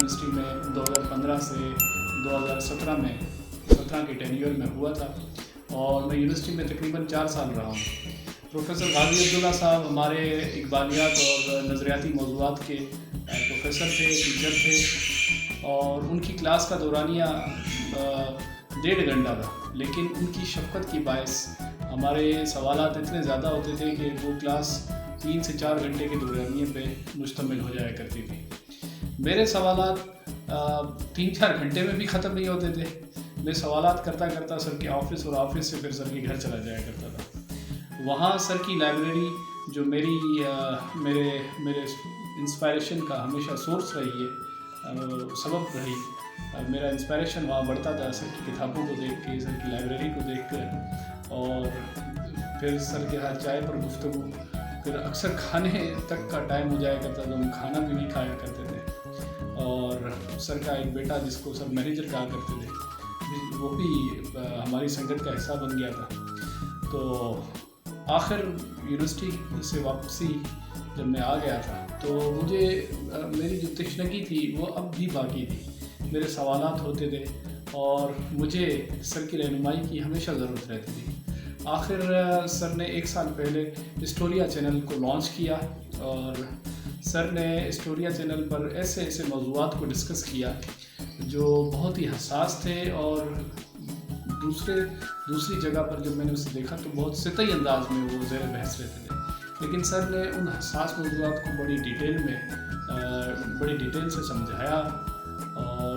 University में 2015 से 2017 में 17 के टेन्योर में हुआ था और मैं यूनिवर्सिटी में तकरीबन 4 साल रहा हूँ। प्रोफेसर गाजी अब्दुल्ला साहब हमारे इकबालियात और नज़रियाती मौज़ूआत के प्रोफेसर थे, टीचर थे और उनकी क्लास का दौरानिया 1.5 घंटा था, लेकिन उनकी शफ़क़त की बायस हमारे सवालात इतने ज़्यादा होते थे कि वो क्लास 3 से 4 घंटे के दौरानिए पे मुश्तमिल हो जाया करती थी। मेरे सवालात 3-4 घंटे में भी ख़त्म नहीं होते थे। मैं सवालात करता करता सर के ऑफ़िस और ऑफ़िस से फिर सर के घर चला जाया करता था। वहाँ सर की लाइब्रेरी जो मेरे इंस्पायरेशन का हमेशा सोर्स रही है, सबब रही। मेरा इंस्पायरेशन वहाँ बढ़ता था सर की किताबों को देख के, सर की लाइब्रेरी को देख कर और फिर सर के साथ चाय पर गुफ्तगू। फिर अक्सर खाने तक का टाइम हो जाया करता था, हम खाना भी नहीं खाया करते थे। और सर का एक बेटा जिसको सर मैनेजर कहा करते थे, वो भी हमारी संगत का हिस्सा बन गया था। तो आखिर यूनिवर्सिटी से वापसी जब मैं आ गया था तो मुझे मेरी जो तशनगी थी वो अब भी बाकी थी। मेरे सवालात होते थे और मुझे सर की रहनुमाई की हमेशा ज़रूरत रहती थी। आखिर सर ने 1 साल पहले हिस्टोरिया चैनल को लॉन्च किया और सर ने हिस्टोरिया चैनल पर ऐसे ऐसे मौज़ूआत को डिस्कस किया जो बहुत ही हसास थे और दूसरी जगह पर जब मैंने उसे देखा तो बहुत सतही अंदाज में वो ज़ेर बहस रहते थे। लेकिन सर ने उन हसास मौज़ूआत को बड़ी डिटेल से समझाया और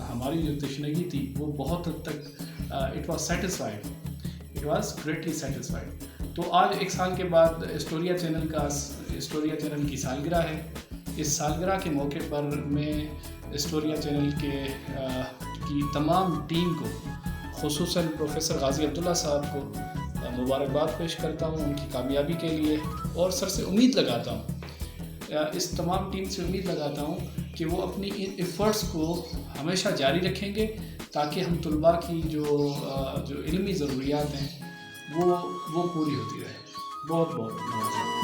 हमारी जो तशनगी थी वो बहुत हद तक इट वाज ग्रेटली सेटिस्फाइड। तो आज 1 साल के बाद हिस्टोरिया चैनल की सालगिरह है। इस सालगिरह के मौके पर मैं हिस्टोरिया चैनल की तमाम टीम को, खुसूसन प्रोफेसर गाजी अब्दुल्ला साहब को मुबारकबाद पेश करता हूँ उनकी कामयाबी के लिए और सर से उम्मीद लगाता हूँ, इस तमाम टीम से उम्मीद लगाता हूँ कि वो अपनी इन एफ़र्ट्स को हमेशा जारी रखेंगे ताकि हम तुलबा की जो इल्मी ज़रूरियात हैं वो पूरी होती रहे। बहुत बहुत धन्यवाद।